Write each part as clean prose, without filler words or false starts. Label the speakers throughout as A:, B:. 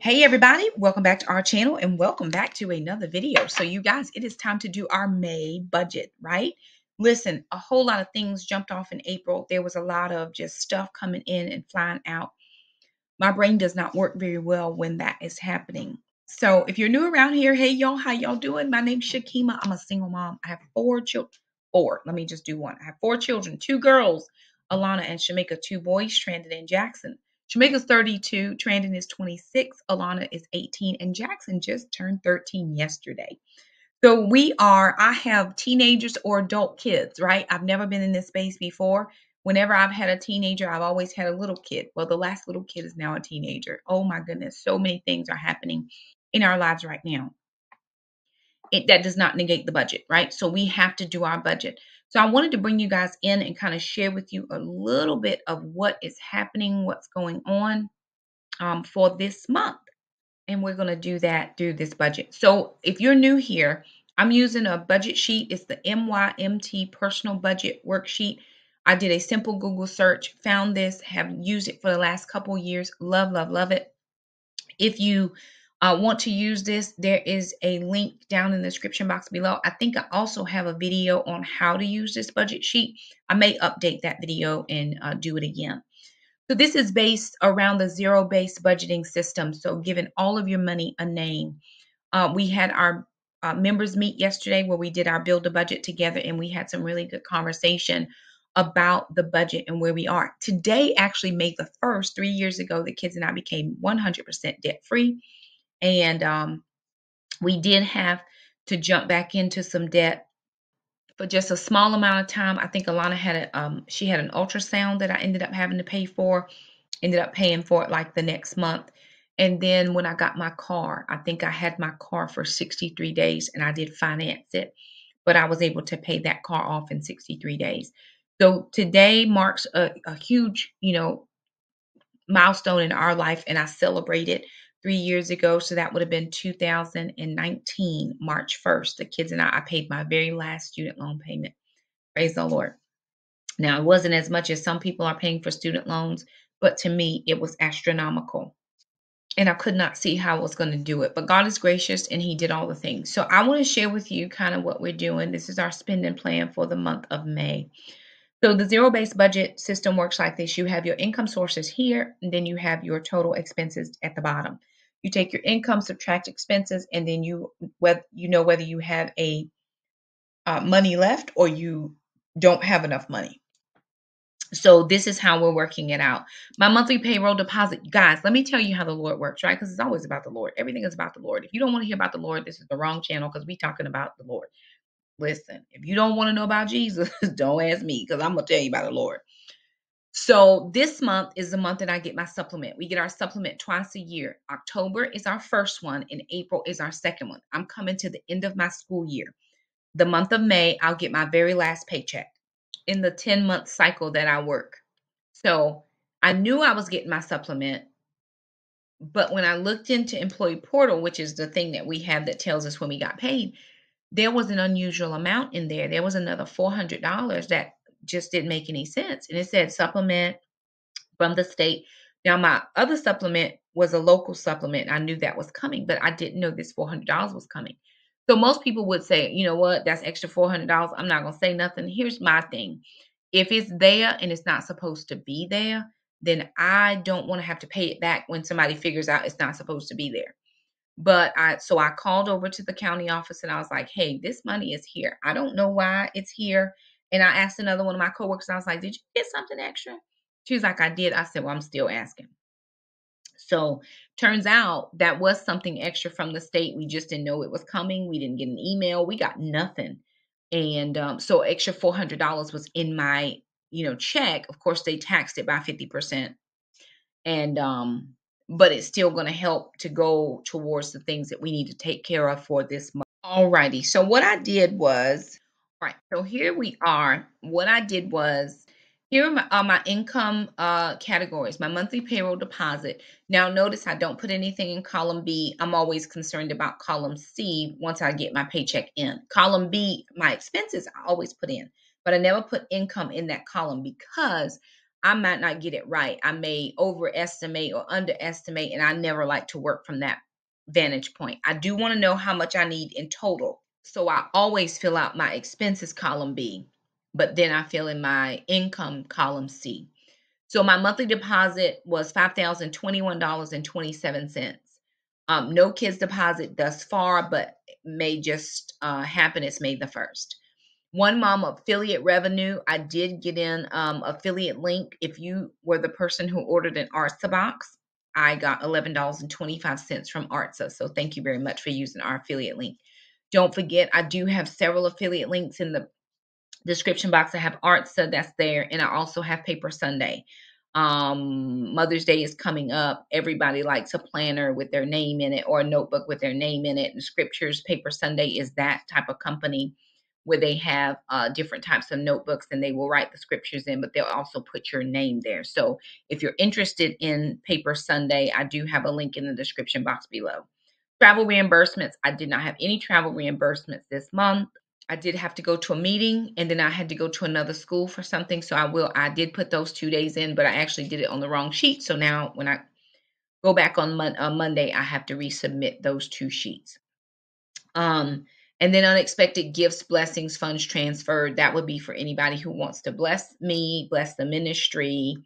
A: Hey everybody, welcome back to our channel and welcome back to another video. So you guys, it is time to do our May budget, right? Listen, a whole lot of things jumped off in April. There was a lot of just stuff coming in and flying out. My brain does not work very well when that is happening. So if you're new around here, hey y'all, how y'all doing? My name's Shakema. I'm a single mom. I have 4 children. Let me just do one. I have 4 children, 2 girls, Alana and Shamika, 2 boys, Trandon and Jackson. Shamika's 32, Trandon is 26, Alana is 18, and Jackson just turned 13 yesterday. So I have teenagers or adult kids, right? I've never been in this space before. Whenever I've had a teenager, I've always had a little kid. Well, the last little kid is now a teenager. Oh my goodness, so many things are happening in our lives right now. That does not negate the budget, right? So we have to do our budget. So I wanted to bring you guys in and kind of share with you a little bit of what is happening, what's going on for this month. And we're going to do that through this budget. So if you're new here, I'm using a budget sheet. It's the MYMT personal budget worksheet. I did a simple Google search, found this, have used it for the last couple years. Love, love, love it. If you want to use this, there is a link down in the description box below. I think I also have a video on how to use this budget sheet. I may update that video and do it again. So this is based around the zero-based budgeting system. So giving all of your money a name. We had our members meet yesterday where we did our build a budget together, and we had some really good conversation about the budget and where we are. Today actually made the first 3 years ago, the kids and I became 100% debt-free. And we did have to jump back into some debt for just a small amount of time. I think Alana had she had an ultrasound that I ended up having to pay for, ended up paying for it like the next month. And then when I got my car, I think I had my car for 63 days and I did finance it, but I was able to pay that car off in 63 days. So today marks a huge, milestone in our life, and I celebrated 3 years ago. So that would have been 2019, March 1st. The kids and I paid my very last student loan payment. Praise the Lord. Now, it wasn't as much as some people are paying for student loans, but to me, it was astronomical. And I could not see how I was going to do it. But God is gracious and He did all the things. So I want to share with you kind of what we're doing. This is our spending plan for the month of May. So the zero-based budget system works like this. You have your income sources here, and then you have your total expenses at the bottom. You take your income, subtract expenses, and then you whether you have a money left or you don't have enough money. So this is how we're working it out. My monthly payroll deposit, guys, let me tell you how the Lord works, right? Because it's always about the Lord. Everything is about the Lord. If you don't want to hear about the Lord, this is the wrong channel because we're talking about the Lord. Listen, if you don't want to know about Jesus, don't ask me because I'm going to tell you about the Lord. So this month is the month that I get my supplement. We get our supplement twice a year. October is our first one and April is our second one. I'm coming to the end of my school year. The month of May, I'll get my very last paycheck in the 10-month cycle that I work. So I knew I was getting my supplement, but when I looked into Employee Portal, which is the thing that we have that tells us when we got paid, there was an unusual amount in there. There was another $400 that just didn't make any sense. And it said supplement from the state. Now, my other supplement was a local supplement. I knew that was coming, but I didn't know this $400 was coming. So most people would say, you know what, that's extra $400. I'm not going to say nothing. Here's my thing. If it's there and it's not supposed to be there, then I don't want to have to pay it back when somebody figures out it's not supposed to be there. But so I called over to the county office and I was like, hey, this money is here. I don't know why it's here. And I asked another one of my coworkers, I was like, did you get something extra? She was like, I did. I said, well, I'm still asking. So turns out that was something extra from the state. We just didn't know it was coming. We didn't get an email. We got nothing. And so extra $400 was in my, check. Of course, they taxed it by 50%. And but it's still going to help to go towards the things that we need to take care of for this month. Alrighty. So what I did was, all right. So here we are. What I did was, here are my income categories, my monthly payroll deposit. Now notice I don't put anything in column B. I'm always concerned about column C once I get my paycheck in. Column B, my expenses, I always put in, but I never put income in that column because I might not get it right. I may overestimate or underestimate, and I never like to work from that vantage point. I do want to know how much I need in total. So I always fill out my expenses column B, but then I fill in my income column C. So my monthly deposit was $5,021.27. No kids deposit thus far, but it may just happen. It's May the 1st. One mom affiliate revenue. I did get in affiliate link. If you were the person who ordered an Artsa box, I got $11.25 from Artsa. So thank you very much for using our affiliate link. Don't forget, I do have several affiliate links in the description box. I have Artsa that's there, and I also have Paper Sunday. Mother's Day is coming up. Everybody likes a planner with their name in it or a notebook with their name in it. And Scriptures Paper Sunday is that type of company where they have different types of notebooks, and they will write the scriptures in, but they'll also put your name there. So if you're interested in Paper Sunday, I do have a link in the description box below. Travel reimbursements. I did not have any travel reimbursements this month. I did have to go to a meeting, and then I had to go to another school for something. So I did put those 2 days in, but I actually did it on the wrong sheet. So now when I go back on Monday, I have to resubmit those 2 sheets. And then unexpected gifts, blessings, funds transferred. That would be for anybody who wants to bless me, bless the ministry.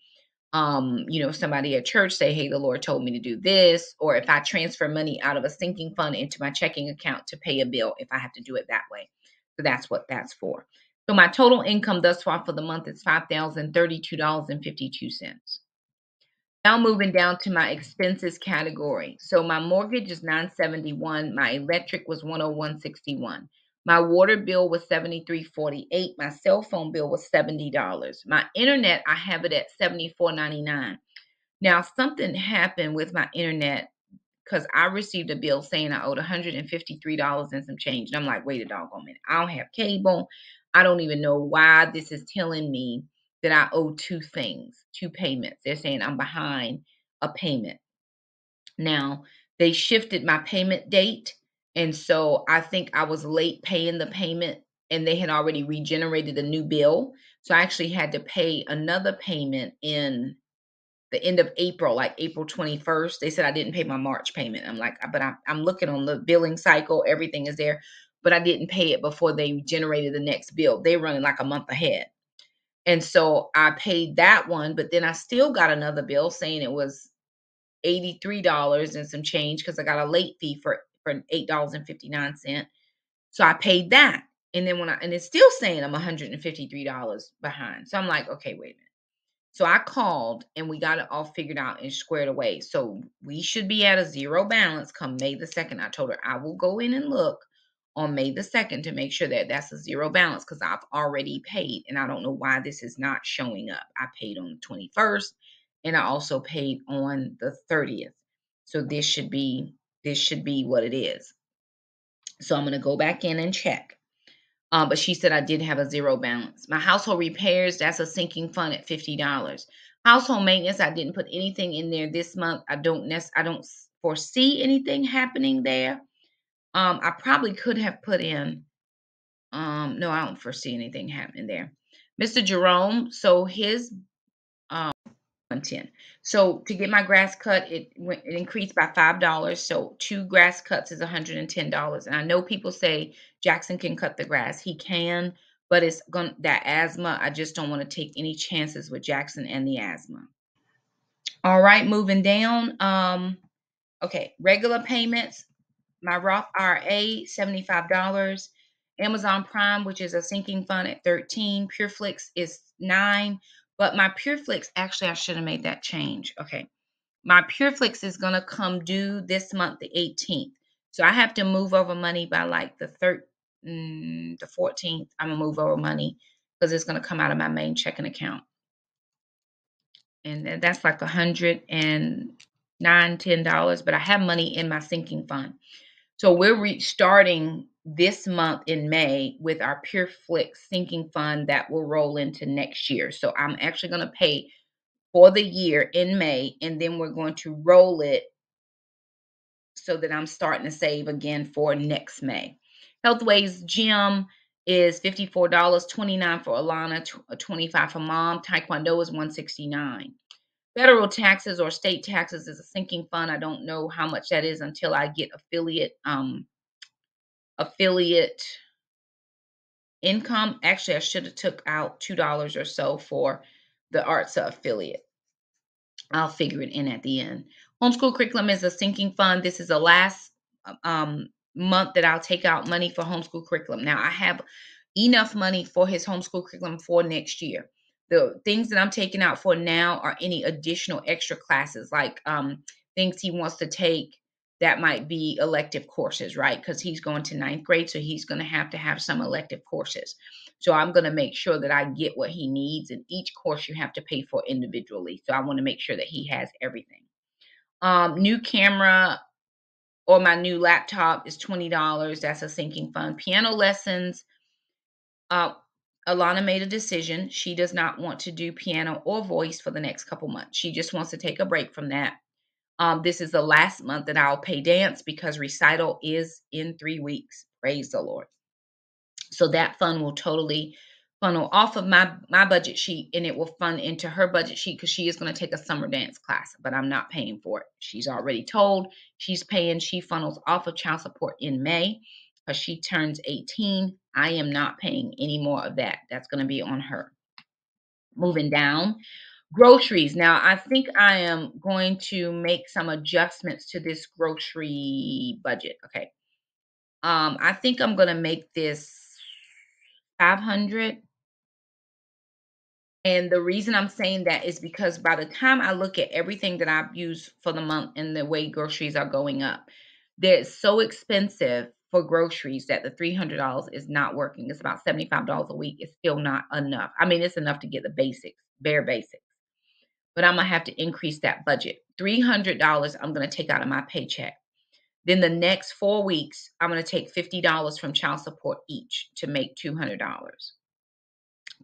A: Somebody at church say, hey, the Lord told me to do this. Or if I transfer money out of a sinking fund into my checking account to pay a bill, if I have to do it that way. So that's what that's for. So my total income thus far for the month is $5,032.52. Now moving down to my expenses category. So my mortgage is $971. My electric was $101.61. My water bill was $73.48. My cell phone bill was $70. My internet, I have it at $74.99. Now something happened with my internet because I received a bill saying I owed $153 and some change. And I'm like, wait a doggone minute. I don't have cable. I don't even know why this is telling me that I owe 2 things, 2 payments. They're saying I'm behind a payment. Now, they shifted my payment date. And so I think I was late paying the payment, and they had already regenerated a new bill. So I actually had to pay another payment in the end of April, like April 21st. They said I didn't pay my March payment. I'm like, but I'm looking on the billing cycle. Everything is there, but I didn't pay it before they generated the next bill. They're running like a month ahead. And so I paid that one, but then I still got another bill saying it was $83 and some change because I got a late fee for $8.59. So I paid that. And then and it's still saying I'm $153 behind. So I'm like, okay, wait a minute. So I called, and we got it all figured out and squared away. So we should be at a 0 balance come May the 2nd. I told her I will go in and look on May the 2nd to make sure that that's a 0 balance because I've already paid, and I don't know why this is not showing up. I paid on the 21st, and I also paid on the 30th. So this should be what it is. So I'm going to go back in and check. But she said I did have a 0 balance. My household repairs, that's a sinking fund at $50. Household maintenance, I didn't put anything in there this month. I don't foresee anything happening there. I probably could have put in, no, I don't foresee anything happening there. Mr. Jerome, so his 110. So to get my grass cut, it increased by $5. So 2 grass cuts is $110. And I know people say Jackson can cut the grass. He can, but it's that asthma. I just don't want to take any chances with Jackson and the asthma. All right, moving down. Okay, regular payments. My Roth IRA, $75. Amazon Prime, which is a sinking fund, at $13. PureFlix is $9. But my PureFlix, actually, I should have made that change. Okay. My PureFlix is going to come due this month, the 18th. So I have to move over money by like the 14th. I'm going to move over money because it's going to come out of my main checking account. And that's like $110, but I have money in my sinking fund. So we're starting this month in May with our PureFlix sinking fund that will roll into next year. So I'm actually going to pay for the year in May, and then we're going to roll it so that I'm starting to save again for next May. Healthways Gym, is $54, $29 for Alana, $25 for mom. Taekwondo is $169. Federal taxes or state taxes is a sinking fund. I don't know how much that is until I get affiliate income. Actually, I should have took out $2 or so for the arts affiliate. I'll figure it in at the end. Homeschool curriculum is a sinking fund. This is the last month that I'll take out money for homeschool curriculum. Now I have enough money for his homeschool curriculum for next year. The things that I'm taking out for now are any additional extra classes, like things he wants to take that might be elective courses, right? Because he's going to ninth grade, so he's going to have some elective courses. So I'm going to make sure that I get what he needs, and each course you have to pay for individually. So I want to make sure that he has everything. New camera or my new laptop is $20. That's a sinking fund. Piano lessons. Alana made a decision. She does not want to do piano or voice for the next couple months. She just wants to take a break from that. This is the last month that I'll pay dance because recital is in 3 weeks. Praise the Lord. So that fund will totally funnel off of my budget sheet, and it will fund into her budget sheet because she is going to take a summer dance class, but I'm not paying for it. She's already told she's paying. She funnels off of child support in May because she turns 18. I am not paying any more of that. That's going to be on her. Moving down. Groceries. Now, I think I am going to make some adjustments to this grocery budget. Okay. I think I'm going to make this 500. And the reason I'm saying that is because by the time I look at everything that I've used for the month and the way groceries are going up, they're so expensive for groceries that the $300 is not working. It's about $75 a week. It's still not enough. I mean, it's enough to get the basics, bare basics. But I'm going to have to increase that budget. $300 I'm going to take out of my paycheck. Then the next 4 weeks, I'm going to take $50 from child support each to make $200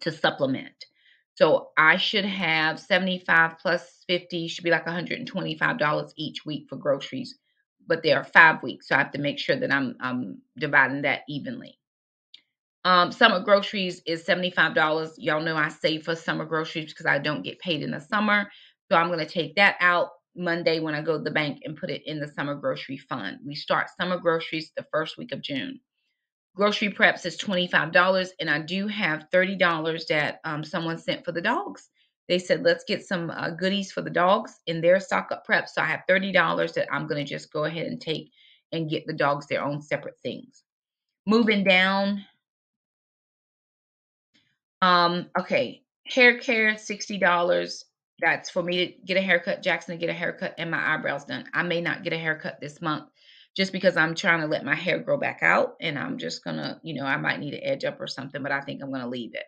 A: to supplement. So I should have 75 plus 50 should be like $125 each week for groceries, but there are 5 weeks, so I have to make sure that I'm dividing that evenly. Summer groceries is $75. Y'all know I save for summer groceries because I don't get paid in the summer. So I'm going to take that out Monday when I go to the bank and put it in the summer grocery fund. We start summer groceries the first week of June. Grocery preps is $25, and I do have $30 that someone sent for the dogs. They said, let's get some goodies for the dogs in their stock up prep. So I have $30 that I'm going to just go ahead and take and get the dogs their own separate things. Moving down. Okay, hair care, $60. That's for me to get a haircut, Jackson to get a haircut, and my eyebrows done. I may not get a haircut this month just because I'm trying to let my hair grow back out, and I'm just gonna, I might need an edge up or something, but I think I'm gonna leave it.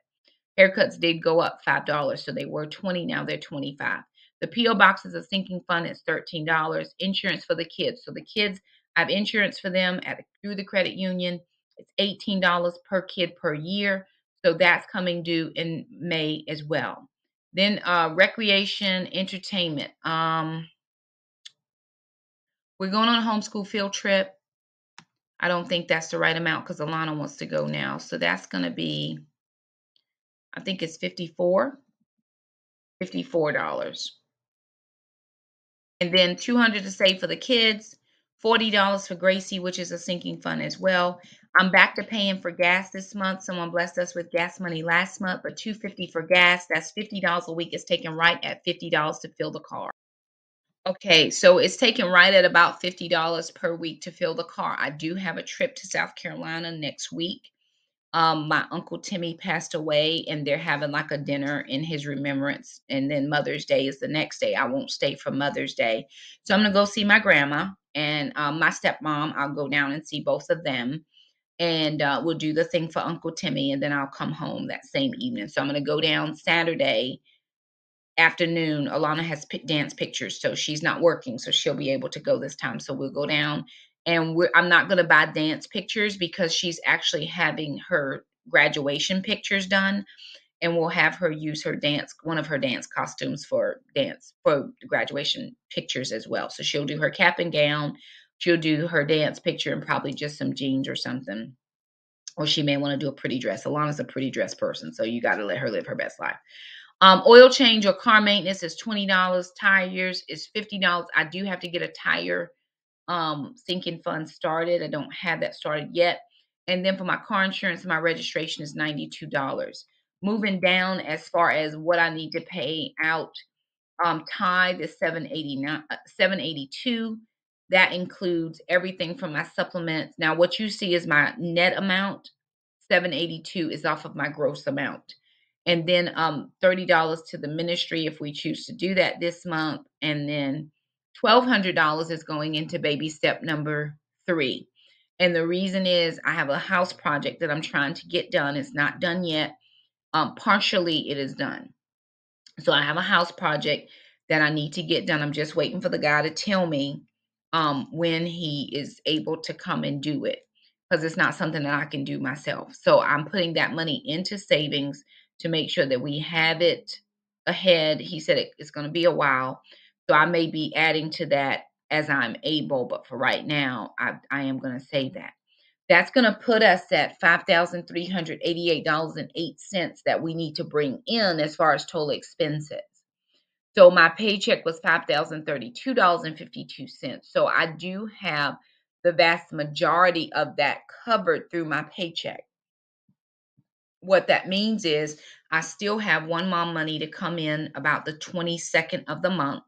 A: Haircuts did go up $5, so they were $20, now they're $25. The P.O. box is a sinking fund, it's $13. Insurance for the kids. So the kids, I have insurance for them through the credit union. It's $18 per kid per year. So that's coming due in May as well. Then recreation, entertainment. We're going on a homeschool field trip. I don't think that's the right amount because Alana wants to go now. So that's going to be, I think it's $54. And then $200 to save for the kids. $40 for Gracie, which is a sinking fund as well. I'm back to paying for gas this month. Someone blessed us with gas money last month, but $250 for gas. That's $50 a week. It's taken right at $50 to fill the car. Okay, so it's taken right at about $50 per week to fill the car. I do have a trip to South Carolina next week. My Uncle Timmy passed away, and they're having like a dinner in his remembrance. And then Mother's Day is the next day. I won't stay for Mother's Day. So I'm going to go see my grandma and my stepmom. I'll go down and see both of them. And we'll do the thing for Uncle Timmy, and then I'll come home that same evening. So I'm going to go down Saturday afternoon. Alana has dance pictures, so she's not working, so she'll be able to go this time. So we'll go down. And I'm not going to buy dance pictures because she's actually having her graduation pictures done, and we'll have her use one of her dance costumes for graduation pictures as well. So she'll do her cap and gown, she'll do her dance picture, and probably just some jeans or something. or she may want to do a pretty dress. Alana's a pretty dress person, so you got to let her live her best life. Oil change or car maintenance is $20. Tires is $50. I do have to get a tire sinking fund started. I don't have that started yet. And then for my car insurance, my registration is $92. Moving down as far as what I need to pay out, tithe is 789, 782. That includes everything from my supplements. Now, what you see is my net amount. 782 is off of my gross amount. And then $30 to the ministry if we choose to do that this month. And then $1,200 is going into baby step number 3. And the reason is I have a house project that I'm trying to get done. It's not done yet. Partially it is done. So I have a house project that I need to get done. I'm just waiting for the guy to tell me when he is able to come and do it, because it's not something that I can do myself. So I'm putting that money into savings to make sure that we have it ahead. He said it's going to be a while. So I may be adding to that as I'm able. But for right now, I am going to save that. That's going to put us at $5,388.08 that we need to bring in as far as total expenses. So my paycheck was $5,032.52. So I do have the vast majority of that covered through my paycheck. What that means is I still have one mom money to come in about the 22nd of the month.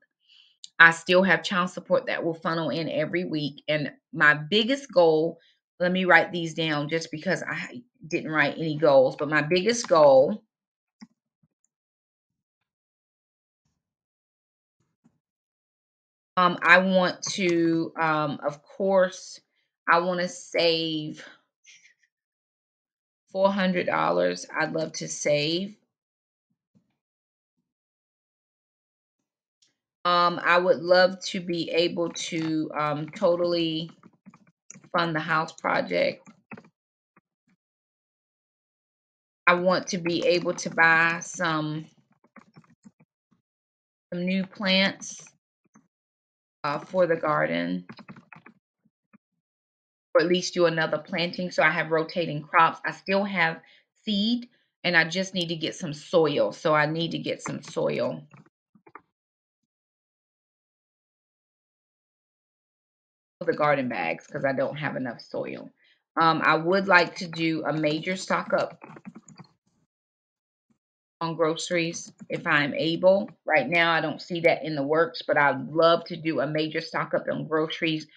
A: I still have child support that will funnel in every week. And my biggest goal, let me write these down just because I didn't write any goals, but my biggest goal, I want to, of course, I want to save $400. I'd love to save. I would love to be able to totally fund the house project. I want to be able to buy some new plants for the garden, or at least do another planting so I have rotating crops. I still have seed and I just need to get some soil. So I need to get some soil for the garden bags because I don't have enough soil. I would like to do a major stock up on groceries if I'm able. Right now, I don't see that in the works, but I'd love to do a major stock up on groceries,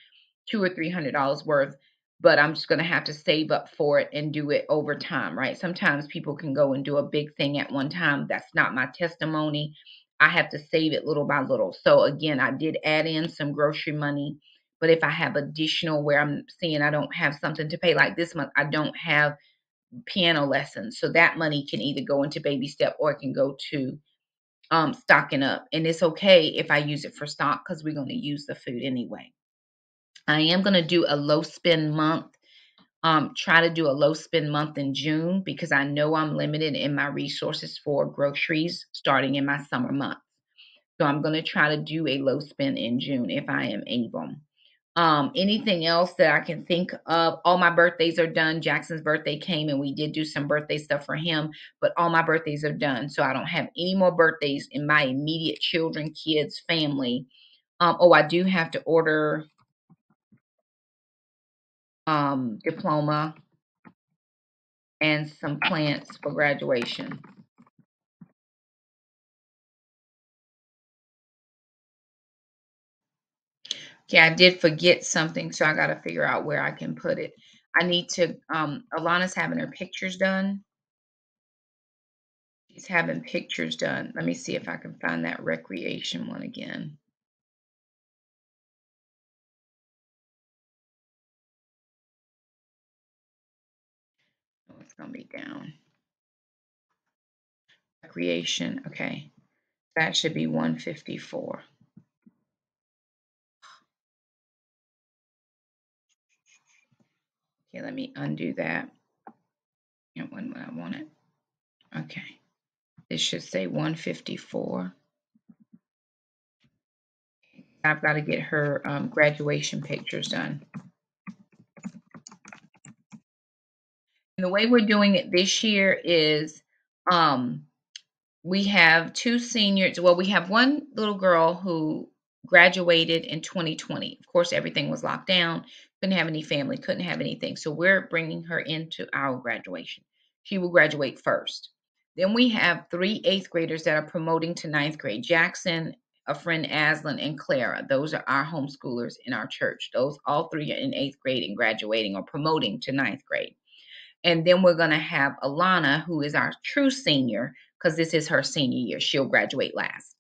A: $200 or $300 worth. But I'm just going to have to save up for it and do it over time, right? Sometimes people can go and do a big thing at one time. That's not my testimony. I have to save it little by little. So again, I did add in some grocery money, but if I have additional where I'm seeing I don't have something to pay, like this month, I don't have piano lessons. So that money can either go into baby step or it can go to stocking up. And it's okay if I use it for stock because we're going to use the food anyway. I am going to do a low spend month. Try to do a low spend month in June because I know I'm limited in my resources for groceries starting in my summer month. So I'm going to try to do a low spend in June if I am able. Anything else that I can think of? All my birthdays are done. Jackson's birthday came and we did do some birthday stuff for him, but all my birthdays are done. So I don't have any more birthdays in my immediate children, kids, family. I do have to order diploma and some plants for graduation. Yeah, I did forget something, so I got to figure out where I can put it. I need to, Alana's having her pictures done. She's having pictures done. Let me see if I can find that recreation one again. Oh, it's going to be down. Recreation. Okay. That should be 154. Okay, let me undo that. It wasn't what I wanted. Okay. This should say 154. I've got to get her graduation pictures done. And the way we're doing it this year is we have two seniors. Well, we have one little girl who graduated in 2020. Of course, everything was locked down. Couldn't have any family, couldn't have anything. So we're bringing her into our graduation. She will graduate first. Then we have three eighth graders that are promoting to ninth grade. Jackson, a friend Aslan, and Clara. Those are our homeschoolers in our church. Those all three are in eighth grade and graduating or promoting to ninth grade. And then we're going to have Alana, who is our true senior, because this is her senior year. She'll graduate last.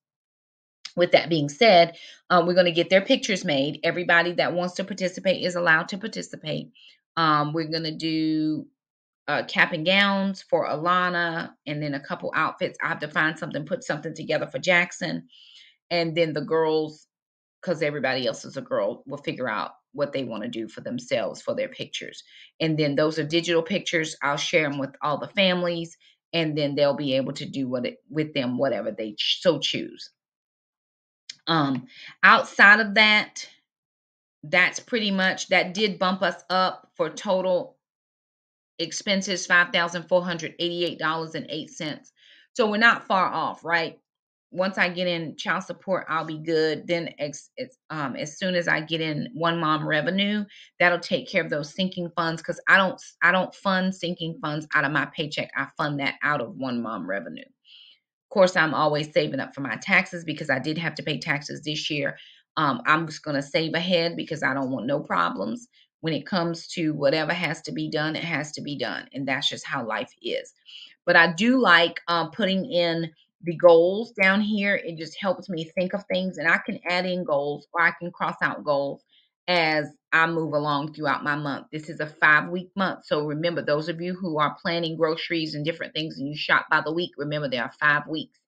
A: With that being said, we're going to get their pictures made. Everybody that wants to participate is allowed to participate. We're going to do cap and gowns for Alana, and then a couple outfits. I have to find something, put something together for Jackson. And then the girls, because everybody else is a girl, will figure out what they want to do for themselves for their pictures. And then those are digital pictures. I'll share them with all the families, and then they'll be able to do with them whatever they so choose. Outside of that, that's pretty much, that did bump us up for total expenses, $5,488.08. So we're not far off, right? Once I get in child support, I'll be good. Then as soon as I get in one mom revenue, that'll take care of those sinking funds, because I don't fund sinking funds out of my paycheck. I fund that out of one mom revenue. Of course, I'm always saving up for my taxes because I did have to pay taxes this year. I'm just going to save ahead because I don't want no problems. When it comes to whatever has to be done, it has to be done. And that's just how life is. But I do like putting in the goals down here. It just helps me think of things, and I can add in goals or I can cross out goals as I move along throughout my month. This is a 5-week month. So remember, those of you who are planning groceries and different things and you shop by the week, remember there are 5 weeks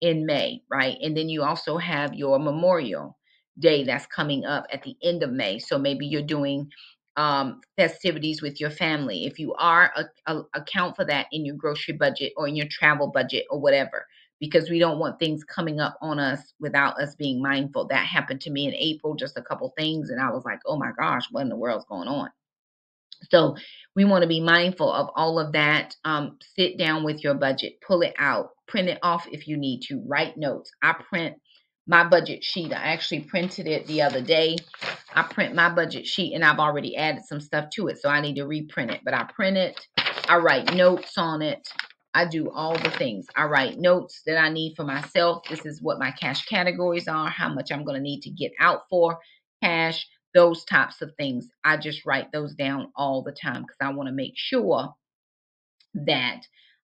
A: in May, right? And then you also have your Memorial Day that's coming up at the end of May. So maybe you're doing festivities with your family. If you are, account for that in your grocery budget or in your travel budget or whatever, because we don't want things coming up on us without us being mindful. That happened to me in April, just a couple things, and I was like, oh my gosh, what in the world's going on? So we want to be mindful of all of that. Sit down with your budget, pull it out, print it off if you need to, write notes. I print my budget sheet. I actually printed it the other day. I print my budget sheet and I've already added some stuff to it, so I need to reprint it. But I print it, I write notes on it. I do all the things. I write notes that I need for myself. This is what my cash categories are, how much I'm going to need to get out for cash, those types of things. I just write those down all the time because I want to make sure that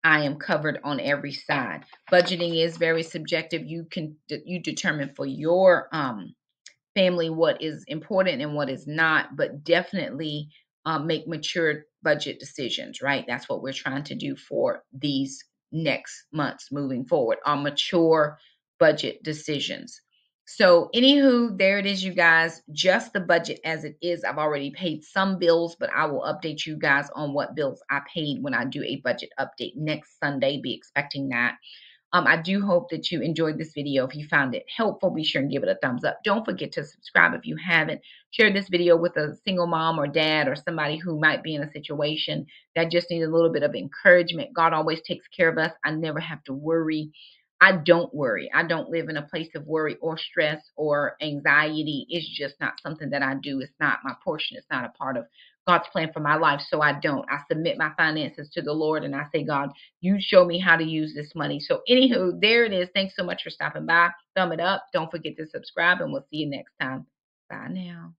A: I am covered on every side. Budgeting is very subjective. You determine for your family what is important and what is not, but definitely make mature budget decisions, right? That's what we're trying to do for these next months moving forward, our mature budget decisions. So anywho, there it is, you guys, just the budget as it is. I've already paid some bills, but I will update you guys on what bills I paid when I do a budget update next Sunday. Be expecting that. I do hope that you enjoyed this video. If you found it helpful, be sure and give it a thumbs up. Don't forget to subscribe if you haven't. Share this video with a single mom or dad or somebody who might be in a situation that just needs a little bit of encouragement. God always takes care of us. I never have to worry. I don't worry. I don't live in a place of worry or stress or anxiety. It's just not something that I do. It's not my portion. It's not a part of God's plan for my life. So I don't. I submit my finances to the Lord and I say, God, you show me how to use this money. So anywho, there it is. Thanks so much for stopping by. Thumb it up. Don't forget to subscribe and we'll see you next time. Bye now.